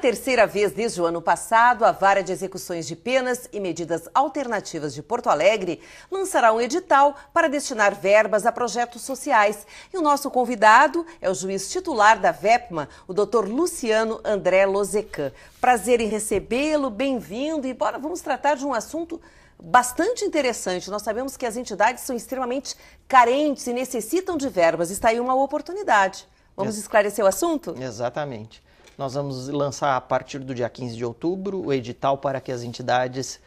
terceira vez desde o ano passado, a Vara de Execuções de Penas e Medidas Alternativas de Porto Alegre lançará um edital para destinar verbas a projetos sociais. E o nosso convidado é o juiz titular da VEPMA, o Dr. Luciano André Lozecan. Prazer em recebê-lo, bem-vindo. E vamos tratar de um assunto bastante interessante. Nós sabemos que as entidades são extremamente carentes e necessitam de verbas. Está aí uma oportunidade. Vamos esclarecer o assunto? Exatamente. Nós vamos lançar a partir do dia 15 de outubro o edital para que as entidades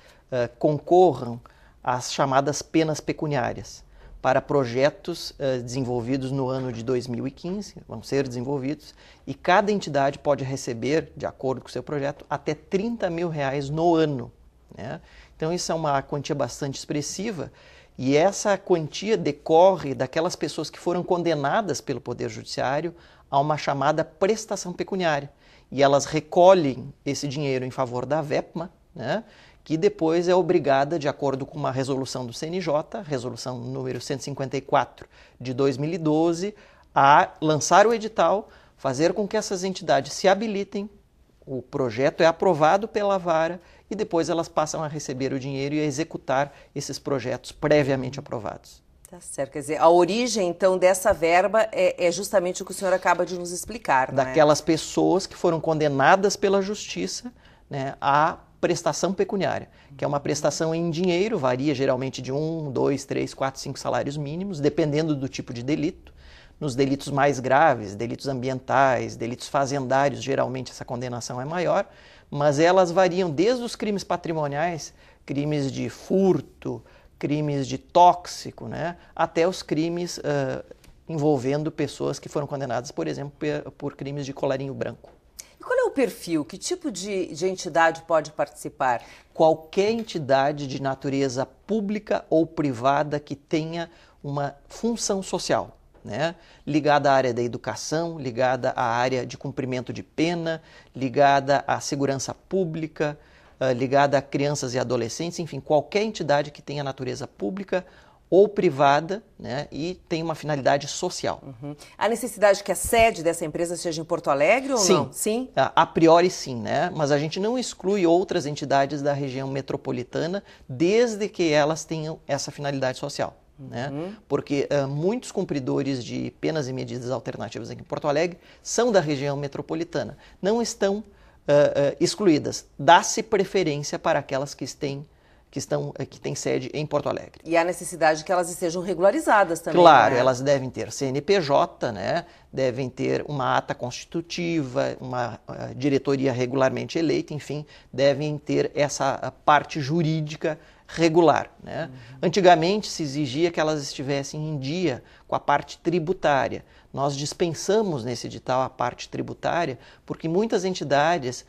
concorram às chamadas penas pecuniárias para projetos desenvolvidos no ano de 2015, vão ser desenvolvidos, e cada entidade pode receber, de acordo com o seu projeto, até R$30 mil no ano, né? Então isso é uma quantia bastante expressiva e essa quantia decorre daquelas pessoas que foram condenadas pelo Poder Judiciário a uma chamada prestação pecuniária. E elas recolhem esse dinheiro em favor da VEPMA, né, que depois é obrigada, de acordo com uma resolução do CNJ, resolução número 154 de 2012, a lançar o edital, fazer com que essas entidades se habilitem, o projeto é aprovado pela vara e depois elas passam a receber o dinheiro e a executar esses projetos previamente aprovados. Tá certo, quer dizer, a origem então dessa verba é justamente o que o senhor acaba de nos explicar, não é? Daquelas pessoas que foram condenadas pela justiça, né, à prestação pecuniária, que é uma prestação em dinheiro, varia geralmente de 1, 2, 3, 4, 5 salários mínimos, dependendo do tipo de delito. Nos delitos mais graves, delitos ambientais, delitos fazendários, geralmente essa condenação é maior, mas elas variam desde os crimes patrimoniais, crimes de furto, crimes de tóxico, né, até os crimes envolvendo pessoas que foram condenadas, por exemplo, por crimes de colarinho branco. E qual é o perfil? Que tipo de entidade pode participar? Qualquer entidade de natureza pública ou privada que tenha uma função social, né, ligada à área da educação, ligada à área de cumprimento de pena, ligada à segurança pública, ligada a crianças e adolescentes, enfim, qualquer entidade que tenha natureza pública ou privada, né, e tem uma finalidade social. Uhum. Há necessidade que a sede dessa empresa seja em Porto Alegre ou não? Sim, a priori sim, né, mas a gente não exclui outras entidades da região metropolitana desde que elas tenham essa finalidade social. Né? Porque muitos cumpridores de penas e medidas alternativas aqui em Porto Alegre são da região metropolitana, não estão excluídas. Dá-se preferência para aquelas que têm sede em Porto Alegre. E há necessidade que elas estejam regularizadas também. Claro, né? Elas devem ter CNPJ, né? Devem ter uma ata constitutiva, uma diretoria regularmente eleita, enfim, devem ter essa parte jurídica regular, né? Antigamente se exigia que elas estivessem em dia com a parte tributária. Nós dispensamos nesse edital a parte tributária porque muitas entidades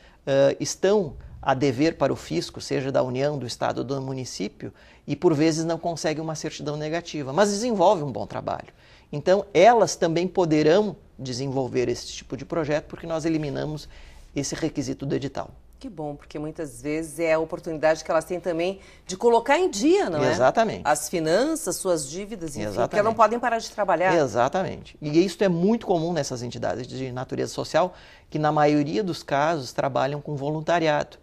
estão a dever para o fisco, seja da União, do Estado ou do município, e por vezes não conseguem uma certidão negativa, mas desenvolvem um bom trabalho. Então elas também poderão desenvolver esse tipo de projeto porque nós eliminamos esse requisito do edital. Que bom, porque muitas vezes é a oportunidade que elas têm também de colocar em dia, não é? Exatamente. As finanças, suas dívidas, enfim, Exatamente. porque elas não podem parar de trabalhar. Exatamente. E isso é muito comum nessas entidades de natureza social, que na maioria dos casos trabalham com voluntariado.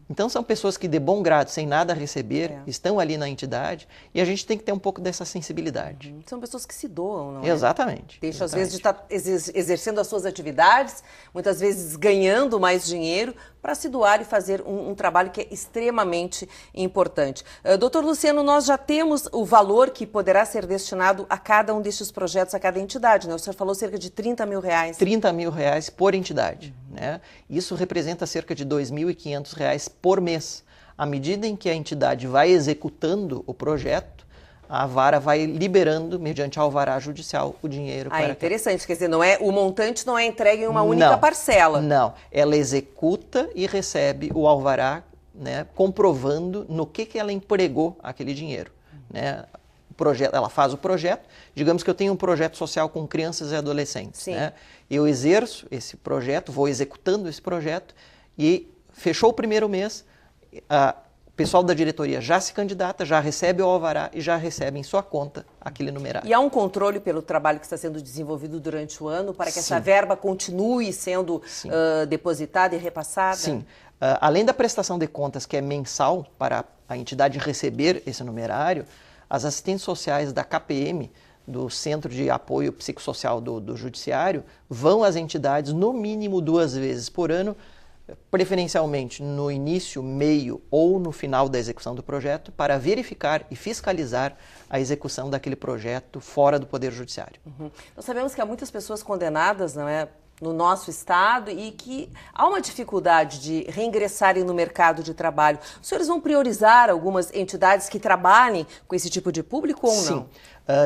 Então são pessoas que de bom grado, sem nada a receber, estão ali na entidade e a gente tem que ter um pouco dessa sensibilidade. São pessoas que se doam, não é? Exatamente. Deixam às vezes de estar exercendo as suas atividades, muitas vezes ganhando mais dinheiro, para se doar e fazer um trabalho que é extremamente importante. Doutor Luciano, nós já temos o valor que poderá ser destinado a cada um destes projetos, a cada entidade, né? O senhor falou cerca de R$30 mil. R$30 mil por entidade, né? Isso representa cerca de R$2.500 por mês. À medida em que a entidade vai executando o projeto, a vara vai liberando, mediante alvará judicial, o dinheiro. Interessante, quer dizer, o montante não é entregue em uma única parcela. Não, ela executa e recebe o alvará, né, comprovando no que ela empregou aquele dinheiro. Né? Ela faz o projeto, digamos que eu tenho um projeto social com crianças e adolescentes. Né? Eu exerço esse projeto, vou executando esse projeto e fechou o primeiro mês, pessoal da diretoria já se candidata, já recebe o alvará e já recebe em sua conta aquele numerário. E há um controle pelo trabalho que está sendo desenvolvido durante o ano para que essa verba continue sendo depositada e repassada? Sim. Além da prestação de contas, que é mensal para a entidade receber esse numerário, as assistentes sociais da KPM, do Centro de Apoio Psicossocial do Judiciário, vão às entidades no mínimo 2 vezes por ano, preferencialmente no início, meio ou no final da execução do projeto, para verificar e fiscalizar a execução daquele projeto fora do Poder Judiciário. Nós sabemos que há muitas pessoas condenadas, não é, no nosso estado e que há uma dificuldade de reingressarem no mercado de trabalho. Os senhores vão priorizar algumas entidades que trabalhem com esse tipo de público ou não? Sim.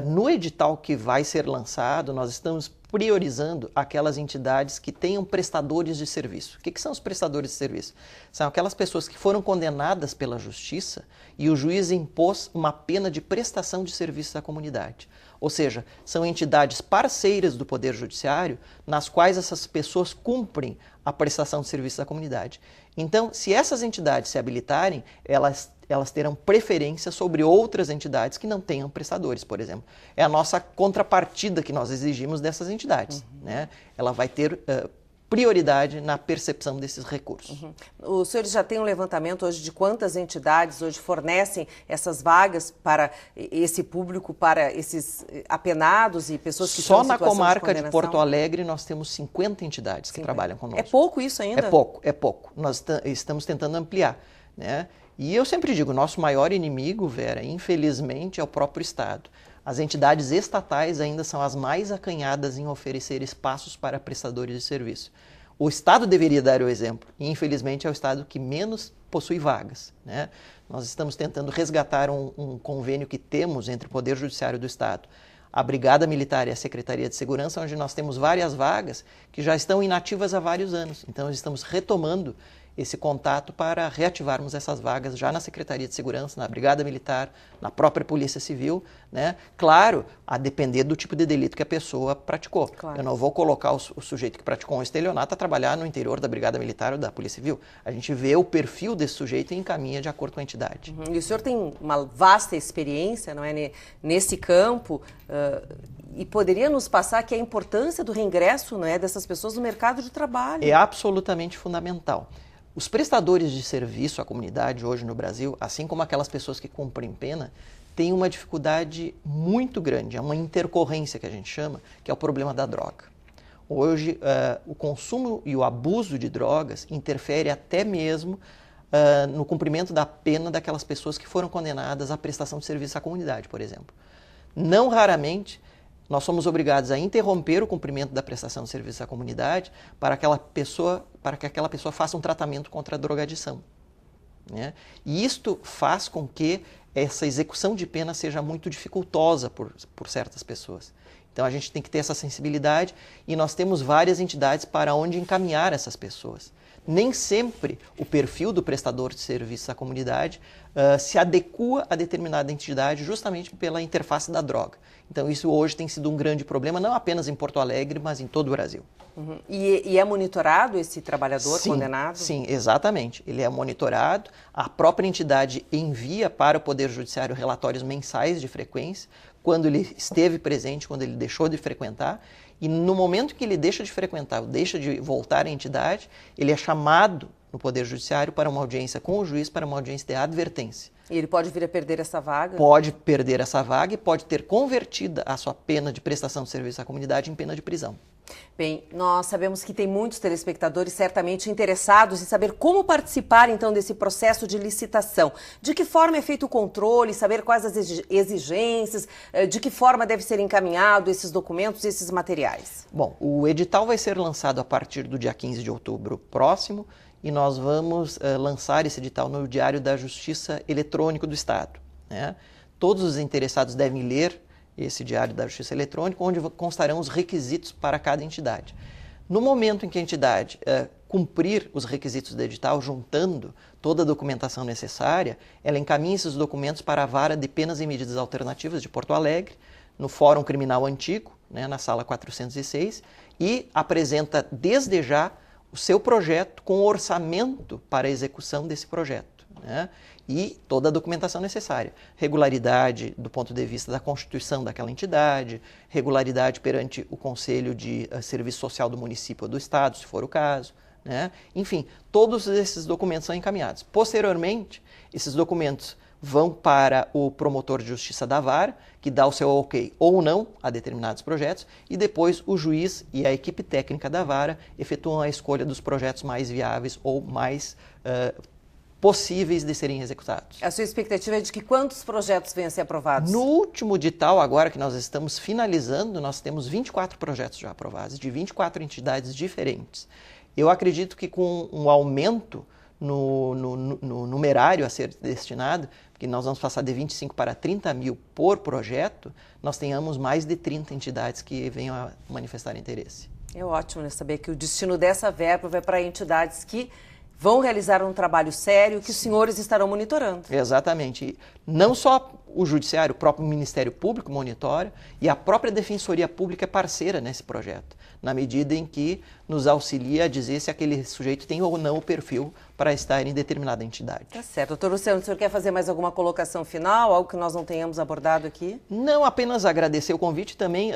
No edital que vai ser lançado, nós estamos priorizando aquelas entidades que tenham prestadores de serviço. O que são os prestadores de serviço? São aquelas pessoas que foram condenadas pela justiça e o juiz impôs uma pena de prestação de serviço à comunidade. Ou seja, são entidades parceiras do Poder Judiciário nas quais essas pessoas cumprem a prestação de serviço à comunidade. Então, se essas entidades se habilitarem, elas terão preferência sobre outras entidades que não tenham prestadores, por exemplo. É a nossa contrapartida que nós exigimos dessas entidades. Né? Ela vai ter prioridade na percepção desses recursos. Os senhores já têm um levantamento hoje de quantas entidades hoje fornecem essas vagas para esse público, para esses apenados e pessoas que estão em situação de condenação? Só na comarca de Porto Alegre nós temos 50 entidades que trabalham conosco. É pouco isso ainda? É pouco. Nós estamos tentando ampliar, né? E eu sempre digo, nosso maior inimigo, Vera, infelizmente, é o próprio Estado. As entidades estatais ainda são as mais acanhadas em oferecer espaços para prestadores de serviço. O Estado deveria dar o exemplo, e infelizmente é o Estado que menos possui vagas. Né? Nós estamos tentando resgatar um convênio que temos entre o Poder Judiciário do Estado, a Brigada Militar e a Secretaria de Segurança, onde nós temos várias vagas que já estão inativas há vários anos. Então, nós estamos retomando esse contato para reativarmos essas vagas já na Secretaria de Segurança, na Brigada Militar, na própria Polícia Civil, né? Claro, a depender do tipo de delito que a pessoa praticou. Claro. Eu não vou colocar o sujeito que praticou um estelionato a trabalhar no interior da Brigada Militar ou da Polícia Civil. A gente vê o perfil desse sujeito e encaminha de acordo com a entidade. E o senhor tem uma vasta experiência, não é, nesse campo, e poderia nos passar que a importância do reingresso, não é, dessas pessoas no mercado de trabalho? É absolutamente fundamental. Os prestadores de serviço à comunidade hoje no Brasil, assim como aquelas pessoas que cumprem pena, têm uma dificuldade muito grande, é uma intercorrência que a gente chama, que é o problema da droga. Hoje, o consumo e o abuso de drogas interfere até mesmo no cumprimento da pena daquelas pessoas que foram condenadas à prestação de serviço à comunidade, por exemplo. Não raramente, nós somos obrigados a interromper o cumprimento da prestação de serviço à comunidade para que aquela pessoa faça um tratamento contra a drogadição. Né? E isto faz com que essa execução de pena seja muito dificultosa por certas pessoas. Então a gente tem que ter essa sensibilidade e nós temos várias entidades para onde encaminhar essas pessoas. Nem sempre o perfil do prestador de serviços à comunidade se adequa a determinada entidade justamente pela interface da droga. Então isso hoje tem sido um grande problema, não apenas em Porto Alegre, mas em todo o Brasil. E é monitorado esse trabalhador condenado? Sim, exatamente. Ele é monitorado, a própria entidade envia para o Poder Judiciário relatórios mensais de frequência, quando ele esteve presente, quando ele deixou de frequentar, e no momento que ele deixa de frequentar, deixa de voltar à entidade, ele é chamado no Poder Judiciário para uma audiência com o juiz, para uma audiência de advertência. E ele pode vir a perder essa vaga? Pode perder essa vaga e pode ter convertida a sua pena de prestação de serviço à comunidade em pena de prisão. Bem, nós sabemos que tem muitos telespectadores certamente interessados em saber como participar, então, desse processo de licitação. De que forma é feito o controle, saber quais as exigências, de que forma deve ser encaminhado esses documentos, esses materiais? Bom, o edital vai ser lançado a partir do dia 15 de outubro próximo e nós vamos lançar esse edital no Diário da Justiça Eletrônico do Estado. Né? Todos os interessados devem ler esse Diário da Justiça Eletrônica, onde constarão os requisitos para cada entidade. No momento em que a entidade cumprir os requisitos do edital, juntando toda a documentação necessária, ela encaminha esses documentos para a Vara de Penas e Medidas Alternativas de Porto Alegre, no Fórum Criminal Antigo, né, na Sala 406, e apresenta desde já o seu projeto com orçamento para a execução desse projeto. né? E toda a documentação necessária. Regularidade do ponto de vista da constituição daquela entidade, regularidade perante o Conselho de Serviço Social do município ou do estado, se for o caso, né? Enfim, todos esses documentos são encaminhados. Posteriormente, esses documentos vão para o promotor de justiça da vara, que dá o seu ok ou não a determinados projetos, e depois o juiz e a equipe técnica da vara efetuam a escolha dos projetos mais viáveis ou mais possíveis de serem executados. A sua expectativa é de que quantos projetos venham a ser aprovados? No último edital, agora que nós estamos finalizando, nós temos 24 projetos já aprovados, de 24 entidades diferentes. Eu acredito que com um aumento no numerário a ser destinado, que nós vamos passar de 25 para 30 mil por projeto, nós tenhamos mais de 30 entidades que venham a manifestar interesse. É ótimo, né, saber que o destino dessa verba vai para entidades que vão realizar um trabalho sério que os senhores estarão monitorando. Exatamente. E não só o Judiciário, o próprio Ministério Público monitora e a própria Defensoria Pública é parceira nesse projeto, na medida em que nos auxilia a dizer se aquele sujeito tem ou não o perfil para estar em determinada entidade. Tá certo. Doutor Luciano, o senhor quer fazer mais alguma colocação final, algo que nós não tenhamos abordado aqui? Não, apenas agradecer o convite e também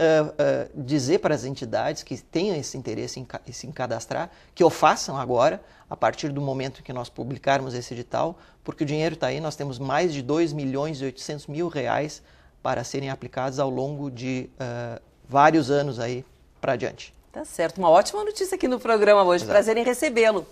dizer para as entidades que tenham esse interesse em se cadastrar, que o façam agora, a partir do momento em que nós publicarmos esse edital, porque o dinheiro está aí, nós temos mais de 2.800.000 reais para serem aplicados ao longo de vários anos aí para adiante. Tá certo, uma ótima notícia aqui no programa hoje. Exato. Prazer em recebê-lo.